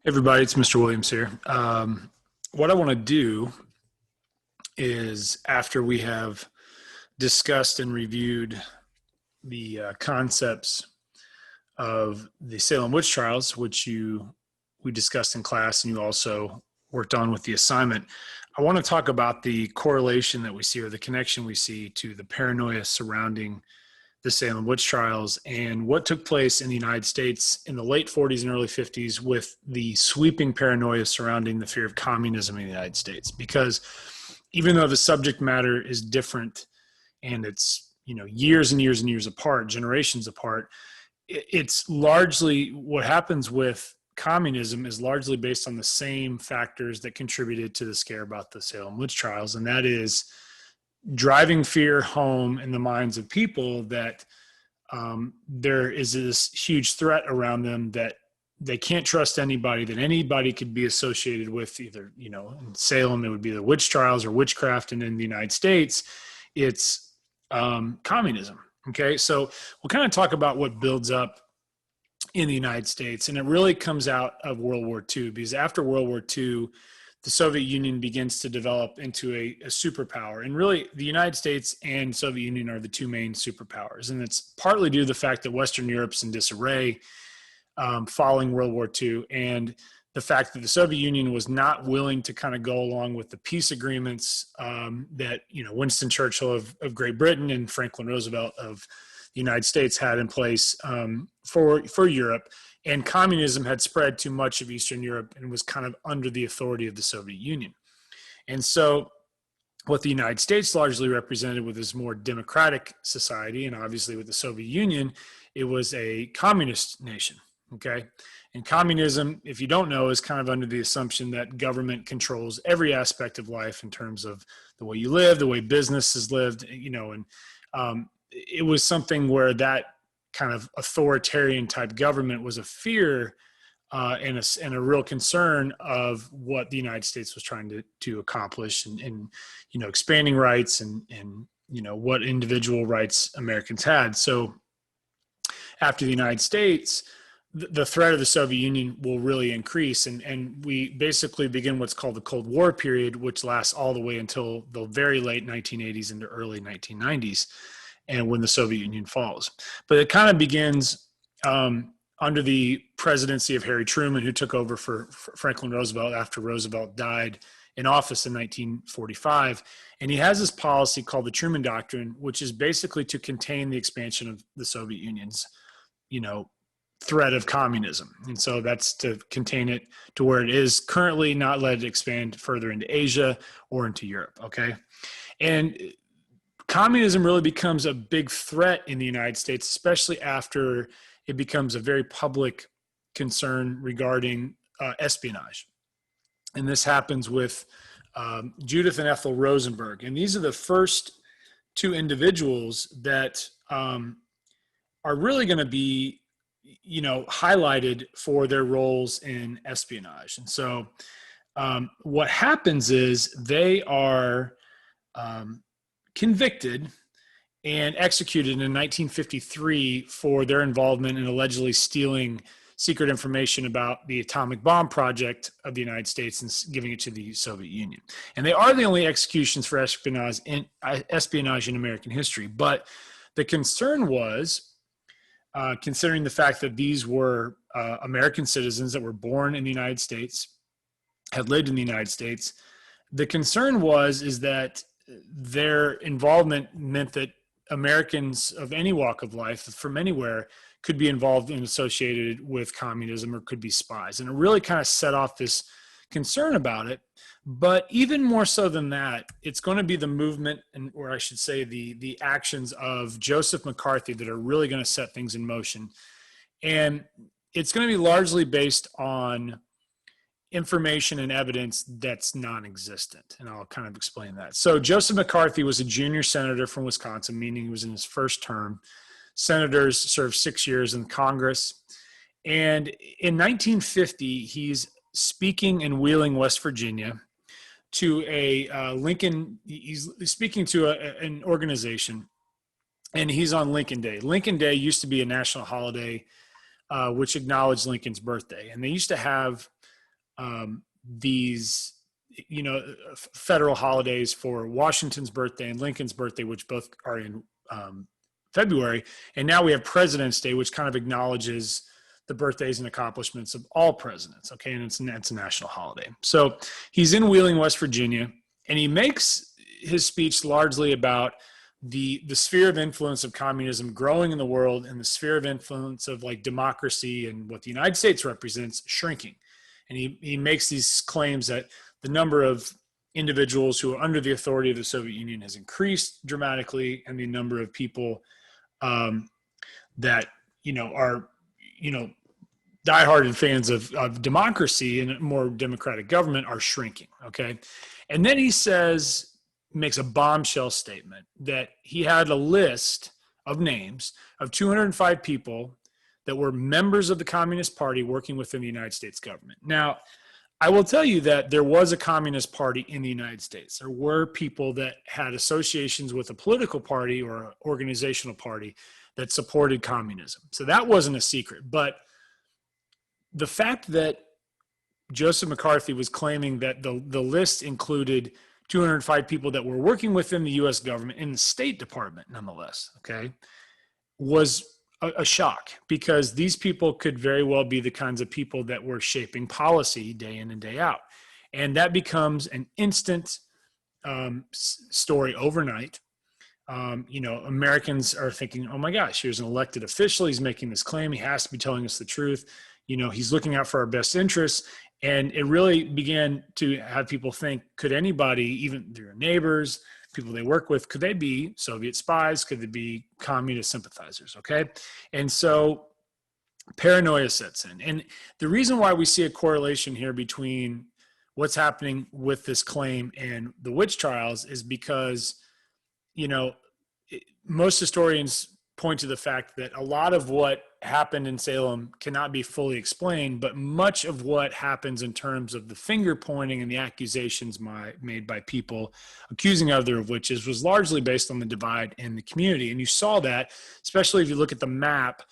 Everybody, it's Mr. Williams here. What I want to do is, after we have discussed and reviewed the concepts of the Salem Witch Trials, which we discussed in class, and you also worked on with the assignment, I want to talk about the correlation that we see, or the connection we see, to the paranoia surrounding the Salem Witch Trials and what took place in the United States in the late 40s and early 50s with the sweeping paranoia surrounding the fear of communism in the United States. Because even though the subject matter is different and it's, years and years and years apart, generations apart, it's largely what happens with communism is largely based on the same factors that contributed to the scare about the Salem Witch Trials, and that is driving fear home in the minds of people that there is this huge threat around them, that they can't trust anybody, that anybody could be associated with either, in Salem, it would be the witch trials or witchcraft. And in the United States, it's communism. Okay. So we'll kind of talk about what builds up in the United States. And it really comes out of World War II, because after World War II, the Soviet Union begins to develop into a superpower. And really, the United States and Soviet Union are the two main superpowers. And it's partly due to the fact that Western Europe's in disarray following World War II, and the fact that the Soviet Union was not willing to kind of go along with the peace agreements that, Winston Churchill of Great Britain and Franklin Roosevelt of the United States had in place for Europe. And communism had spread to much of Eastern Europe and was kind of under the authority of the Soviet Union. And so what the United States largely represented with this more democratic society, and obviously with the Soviet Union, it was a communist nation, okay? And communism, if you don't know, is kind of under the assumption that government controls every aspect of life in terms of the way you live, the way business is lived, and it was something where that kind of authoritarian type government was a fear and a real concern of what the United States was trying to accomplish, and expanding rights and what individual rights Americans had. So after the United States, the threat of the Soviet Union will really increase, and we basically begin what's called the Cold War period, which lasts all the way until the very late 1980s into early 1990s. And when the Soviet Union falls. But it kind of begins under the presidency of Harry Truman, who took over for Franklin Roosevelt after Roosevelt died in office in 1945. And he has this policy called the Truman Doctrine, which is basically to contain the expansion of the Soviet Union's, threat of communism. And so that's to contain it to where it is currently, not let it expand further into Asia or into Europe, okay? And communism really becomes a big threat in the United States, especially after it becomes a very public concern regarding espionage. And this happens with Judith and Ethel Rosenberg. And these are the first two individuals that are really going to be, highlighted for their roles in espionage. And so what happens is they are convicted and executed in 1953 for their involvement in allegedly stealing secret information about the atomic bomb project of the United States and giving it to the Soviet Union. And they are the only executions for espionage in American history. But the concern was, considering the fact that these were American citizens that were born in the United States, had lived in the United States, the concern is that their involvement meant that Americans of any walk of life from anywhere could be involved and associated with communism or could be spies. And it really kind of set off this concern about it. But even more so than that, it's going to be the movement, or I should say the actions of Joseph McCarthy that are really going to set things in motion. And it's going to be largely based on information and evidence that's non-existent. And I'll kind of explain that. So Joseph McCarthy was a junior senator from Wisconsin, meaning he was in his first term. Senators served 6 years in Congress. And in 1950, he's speaking in Wheeling, West Virginia, to he's speaking to an organization, and he's on Lincoln Day. Lincoln Day used to be a national holiday which acknowledged Lincoln's birthday. And they used to have these, federal holidays for Washington's birthday and Lincoln's birthday, which both are in February. And now we have President's Day, which kind of acknowledges the birthdays and accomplishments of all presidents. Okay. And it's a national holiday. So he's in Wheeling, West Virginia, and he makes his speech largely about the sphere of influence of communism growing in the world and the sphere of influence of like democracy and what the United States represents shrinking. And he makes these claims that the number of individuals who are under the authority of the Soviet Union has increased dramatically, and the number of people that are diehard fans of democracy and more democratic government are shrinking. Okay, and then he makes a bombshell statement that he had a list of names of 205 people that were members of the Communist Party working within the United States government. Now, I will tell you that there was a Communist Party in the United States. There were people that had associations with a political party or an organizational party that supported communism. So that wasn't a secret. But the fact that Joseph McCarthy was claiming that the list included 205 people that were working within the U.S. government in the State Department, nonetheless, okay, was a shock, because these people could very well be the kinds of people that were shaping policy day in and day out. And that becomes an instant story overnight. Americans are thinking, oh my gosh, here's an elected official. He's making this claim. He has to be telling us the truth. He's looking out for our best interests. And it really began to have people think, could anybody, even their neighbors, people they work with, could they be Soviet spies? Could they be communist sympathizers? Okay. And so paranoia sets in. And the reason why we see a correlation here between what's happening with this claim and the witch trials is because, most historians point to the fact that a lot of what happened in Salem cannot be fully explained, but much of what happens in terms of the finger pointing and the accusations made by people accusing other of witches was largely based on the divide in the community. And you saw that, especially if you look at the map,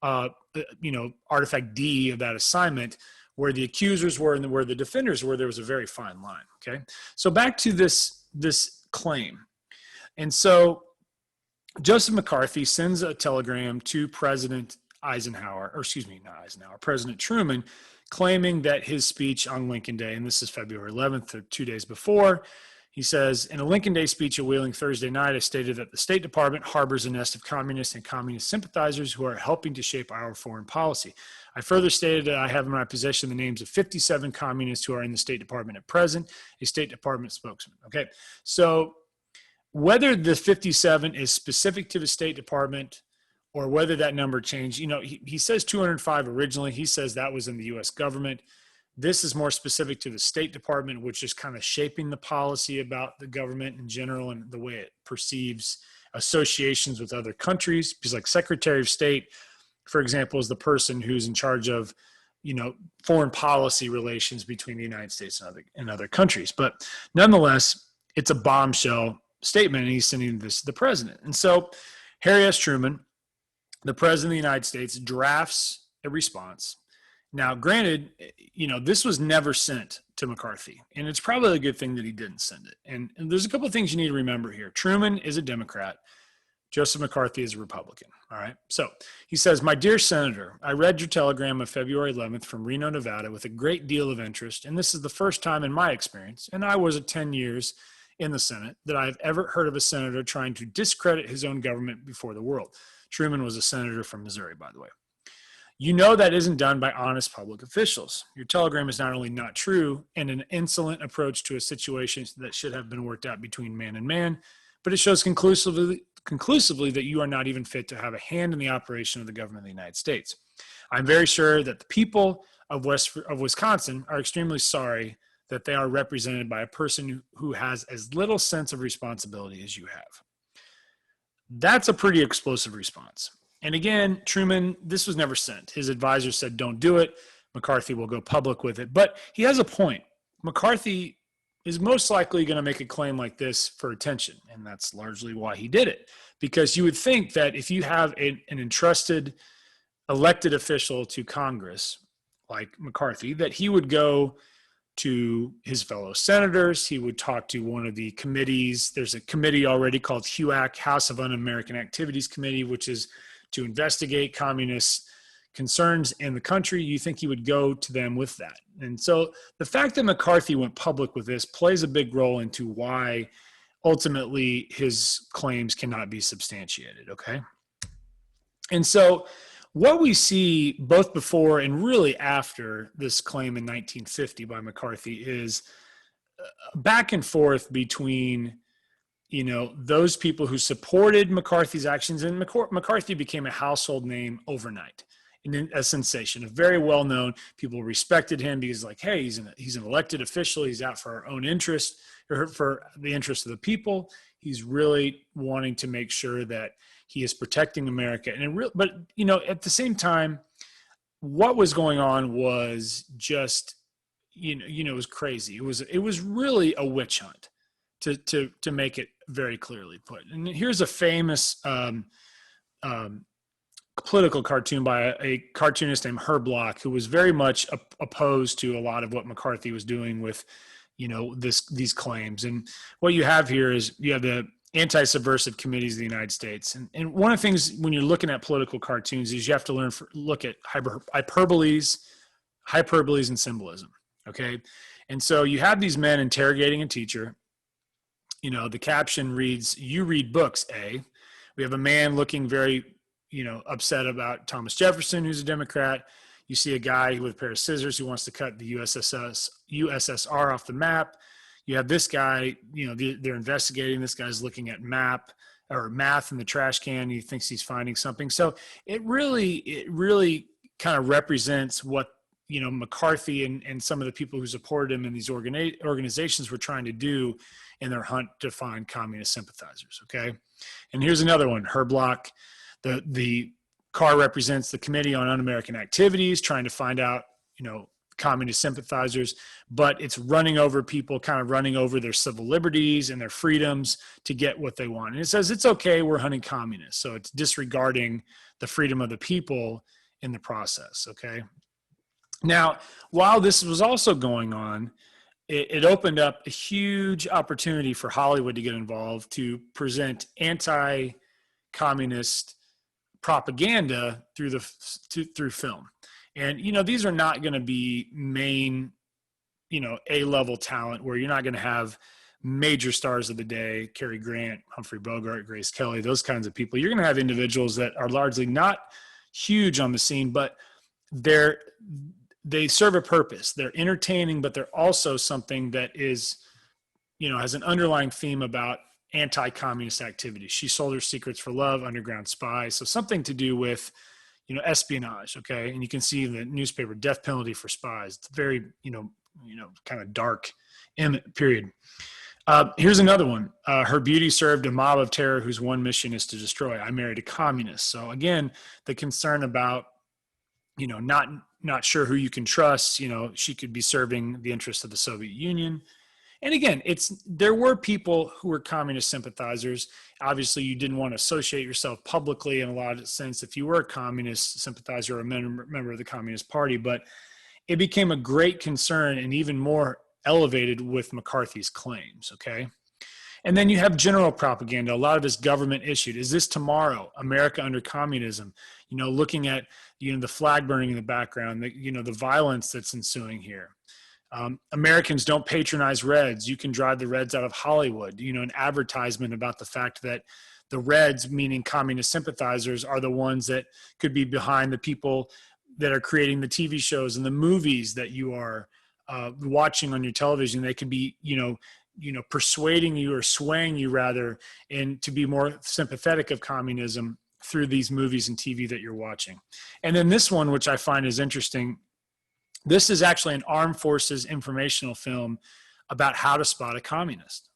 artifact D of that assignment, where the accusers were and where the defenders were, there was a very fine line. Okay. So back to this claim. And so Joseph McCarthy sends a telegram to President President Truman, claiming that his speech on Lincoln Day, and this is February 11th, or 2 days before, he says, in a Lincoln Day speech at Wheeling Thursday night, I stated that the State Department harbors a nest of communists and communist sympathizers who are helping to shape our foreign policy. I further stated that I have in my possession the names of 57 communists who are in the State Department at present, a State Department spokesman. Okay, so whether the 57 is specific to the State Department or whether that number changed, he says 205 originally. He says that was in the U.S. government. This is more specific to the State Department, which is kind of shaping the policy about the government in general and the way it perceives associations with other countries. Because like Secretary of State, for example, is the person who's in charge of, foreign policy relations between the United States and other countries. But nonetheless, it's a bombshell statement, and he's sending this to the president. And so Harry S. Truman, the president of the United States, drafts a response. Now, granted, this was never sent to McCarthy, and it's probably a good thing that he didn't send it. And there's a couple of things you need to remember here. Truman is a Democrat. Joseph McCarthy is a Republican. All right. So he says, my dear Senator, I read your telegram of February 11th from Reno, Nevada with a great deal of interest. And this is the first time in my experience, and I was at 10 years in the Senate, that I've ever heard of a senator trying to discredit his own government before the world. Truman was a senator from Missouri, by the way. You know that isn't done by honest public officials. Your telegram is not only not true and an insolent approach to a situation that should have been worked out between man and man, but it shows conclusively that you are not even fit to have a hand in the operation of the government of the United States. I'm very sure that the people of Wisconsin are extremely sorry that they are represented by a person who has as little sense of responsibility as you have. That's a pretty explosive response. And again, Truman, this was never sent. His advisor said, don't do it. McCarthy will go public with it. But he has a point. McCarthy is most likely going to make a claim like this for attention. And that's largely why he did it. Because you would think that if you have an entrusted elected official to Congress like McCarthy, that he would go to his fellow senators. He would talk to one of the committees. There's a committee already called HUAC, House of Un-American Activities Committee, which is to investigate communist concerns in the country. You think he would go to them with that. And so the fact that McCarthy went public with this plays a big role into why ultimately his claims cannot be substantiated, okay? And so what we see both before and really after this claim in 1950 by McCarthy is back and forth between, you know, those people who supported McCarthy's actions, and McCarthy became a household name overnight, and a sensation, a very well known. People respected him because, like, hey, he's an elected official. He's out for our own interest, or for the interest of the people. He's really wanting to make sure that he is protecting America. But you know, at the same time, what was going on was just, it was crazy. It was really a witch hunt, to make it very clearly put. And here's a famous political cartoon by a cartoonist named Herb Bloch, who was very much opposed to a lot of what McCarthy was doing with, these claims. And what you have here is you have the anti-subversive committees of the United States. And one of the things when you're looking at political cartoons is you have to look at hyperboles and symbolism. Okay. And so you have these men interrogating a teacher. The caption reads, "You read books, eh?" We have a man looking very, upset about Thomas Jefferson, who's a Democrat. You see a guy with a pair of scissors who wants to cut the USSR off the map. You have this guy, they're investigating. This guy's looking at math in the trash can. He thinks he's finding something. So it really kind of represents what, McCarthy and some of the people who supported him in these organizations were trying to do in their hunt to find communist sympathizers. Okay. And here's another one, Herb Bloch. The car represents the Committee on Un-American Activities, trying to find out, communist sympathizers, but it's running over people, kind of running over their civil liberties and their freedoms to get what they want. And it says it's okay, we're hunting communists. So it's disregarding the freedom of the people in the process. Okay. Now, while this was also going on, it opened up a huge opportunity for Hollywood to get involved to present anti-communist propaganda through film. And, these are not going to be main, A-level talent where you're not going to have major stars of the day, Cary Grant, Humphrey Bogart, Grace Kelly, those kinds of people. You're going to have individuals that are largely not huge on the scene, but they serve a purpose. They're entertaining, but they're also something that is, has an underlying theme about anti-communist activity. She sold her secrets for love, underground spy. So something to do with, espionage. Okay. And you can see in the newspaper, death penalty for spies. It's very, kind of dark period. Here's another one. Her beauty served a mob of terror whose one mission is to destroy. I married a communist. So again, the concern about, not sure who you can trust. She could be serving the interests of the Soviet Union. And again, there were people who were communist sympathizers. Obviously, you didn't want to associate yourself publicly in a lot of sense if you were a communist sympathizer or a member of the Communist Party. But it became a great concern and even more elevated with McCarthy's claims. Okay. And then you have general propaganda. A lot of it's government issued. Is this tomorrow? America under communism? Looking at, the flag burning in the background, the violence that's ensuing here. Americans don't patronize Reds. You can drive the Reds out of Hollywood. An advertisement about the fact that the Reds, meaning communist sympathizers, are the ones that could be behind the people that are creating the TV shows and the movies that you are watching on your television. They could be, persuading you or swaying you rather, and to be more sympathetic of communism through these movies and TV that you're watching. And then this one, which I find is interesting, this is actually an armed forces informational film about how to spot a communist.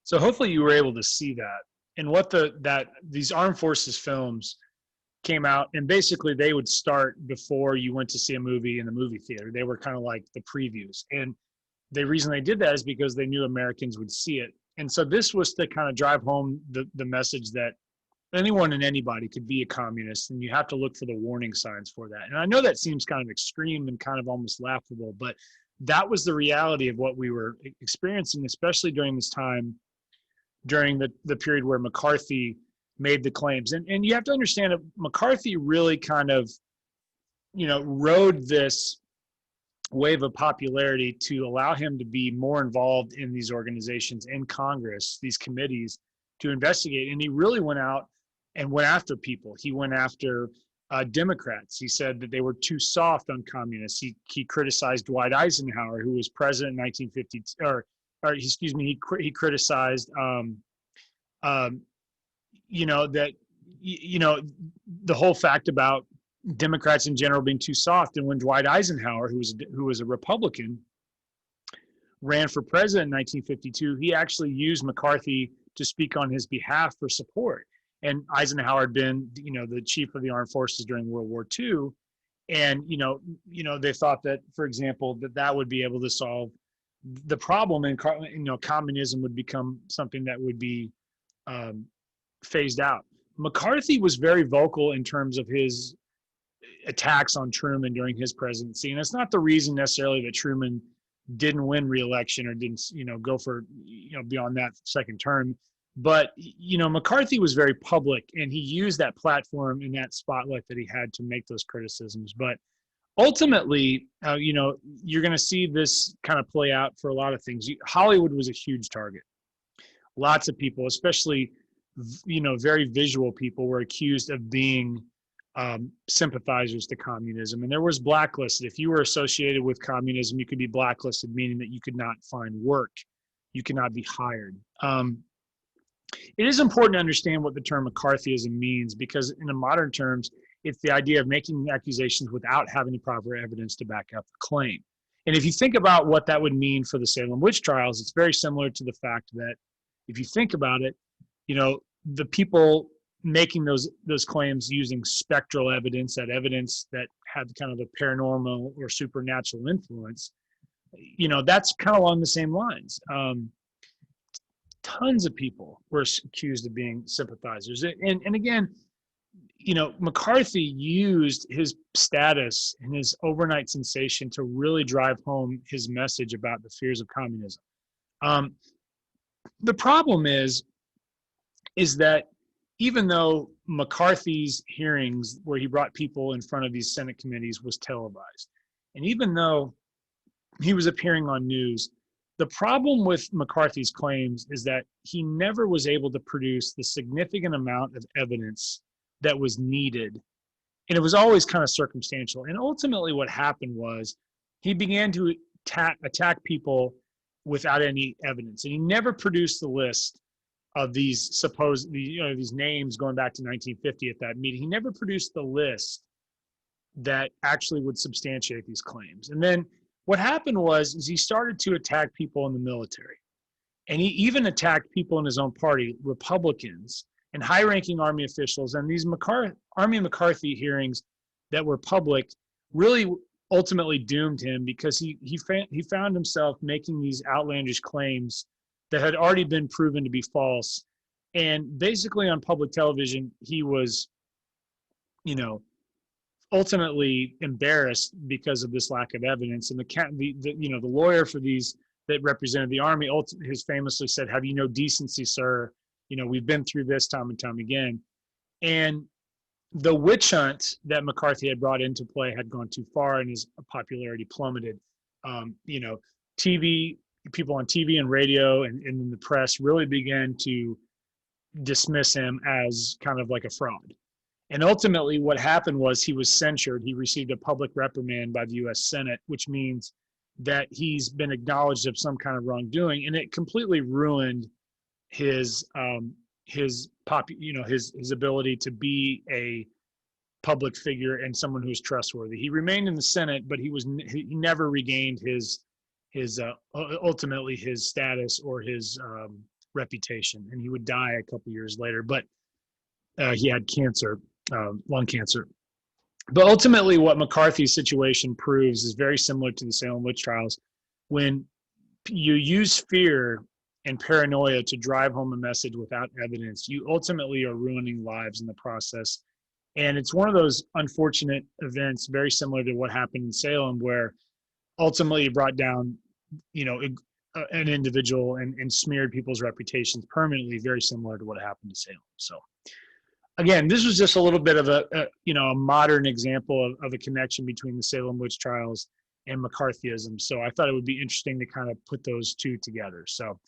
So hopefully you were able to see that. And what these armed forces films came out, and basically they would start before you went to see a movie in the movie theater. They were kind of like the previews. And the reason they did that is because they knew Americans would see it. And so this was to kind of drive home the message that anyone and anybody could be a communist, and you have to look for the warning signs for that. And I know that seems kind of extreme and kind of almost laughable, but that was the reality of what we were experiencing, especially during this time, during the period where McCarthy made the claims. And you have to understand that McCarthy really kind of, rode this wave of popularity to allow him to be more involved in these organizations in Congress, these committees, to investigate. And he really went out and went after people. He went after Democrats. He said that they were too soft on communists. He criticized Dwight Eisenhower, who was president in 1950, or excuse me, he criticized, that, the whole fact about Democrats in general being too soft. And when Dwight Eisenhower, who was a Republican, ran for president in 1952, he actually used McCarthy to speak on his behalf for support. And Eisenhower had been, the chief of the armed forces during World War II. And, they thought that, for example, that would be able to solve the problem, and, communism would become something that would be phased out. McCarthy was very vocal in terms of his attacks on Truman during his presidency. And it's not the reason necessarily that Truman didn't win re-election or didn't, go for, beyond that second term. But, McCarthy was very public, and he used that platform and that spotlight that he had to make those criticisms. But ultimately, you're going to see this kind of play out for a lot of things. Hollywood was a huge target. Lots of people, especially, very visual people, were accused of being sympathizers to communism. And there was blacklisted. If you were associated with communism, you could be blacklisted, meaning that you could not find work. You could not be hired. It is important to understand what the term McCarthyism means, because in the modern terms, it's the idea of making accusations without having the proper evidence to back up the claim. And if you think about what that would mean for the Salem Witch Trials, it's very similar to the fact that, if you think about it, the people making those claims using spectral evidence, that evidence that had kind of a paranormal or supernatural influence, that's kind of along the same lines. Tons of people were accused of being sympathizers. And again, McCarthy used his status and his overnight sensation to really drive home his message about the fears of communism. The problem is that even though McCarthy's hearings, where he brought people in front of these Senate committees, was televised, and even though he was appearing on news, the problem with McCarthy's claims is that he never was able to produce the significant amount of evidence that was needed. And it was always kind of circumstantial. And ultimately what happened was he began to attack people without any evidence. And he never produced the list of these these names going back to 1950 at that meeting. He never produced the list that actually would substantiate these claims. And then what happened was he started to attack people in the military. And he even attacked people in his own party, Republicans and high-ranking Army officials. And these Army McCarthy hearings that were public really ultimately doomed him, because he found himself making these outlandish claims that had already been proven to be false. And basically on public television, he was, ultimately embarrassed because of this lack of evidence. And the lawyer for these that represented the Army, has famously said, "Have you no decency, sir? We've been through this time and time again." And the witch hunt that McCarthy had brought into play had gone too far, and his popularity plummeted. People on TV and radio and in the press really began to dismiss him as kind of like a fraud. And ultimately what happened was he was censured. He received a public reprimand by the U.S. Senate, which means that he's been acknowledged of some kind of wrongdoing, and it completely ruined his ability to be a public figure and someone who was trustworthy. He remained in the Senate, but he never regained his ultimately his status or his reputation, and he would die a couple years later. But he had cancer, lung cancer. But ultimately, what McCarthy's situation proves is very similar to the Salem Witch Trials. When you use fear and paranoia to drive home a message without evidence, you ultimately are ruining lives in the process. And it's one of those unfortunate events, very similar to what happened in Salem, where ultimately it brought down, an individual and smeared people's reputations permanently, very similar to what happened to Salem. So again, this was just a little bit of a modern example of a connection between the Salem Witch Trials and McCarthyism. So I thought it would be interesting to kind of put those two together. So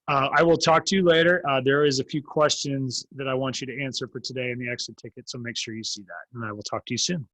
I will talk to you later. There is a few questions that I want you to answer for today in the exit ticket, so make sure you see that, and I will talk to you soon.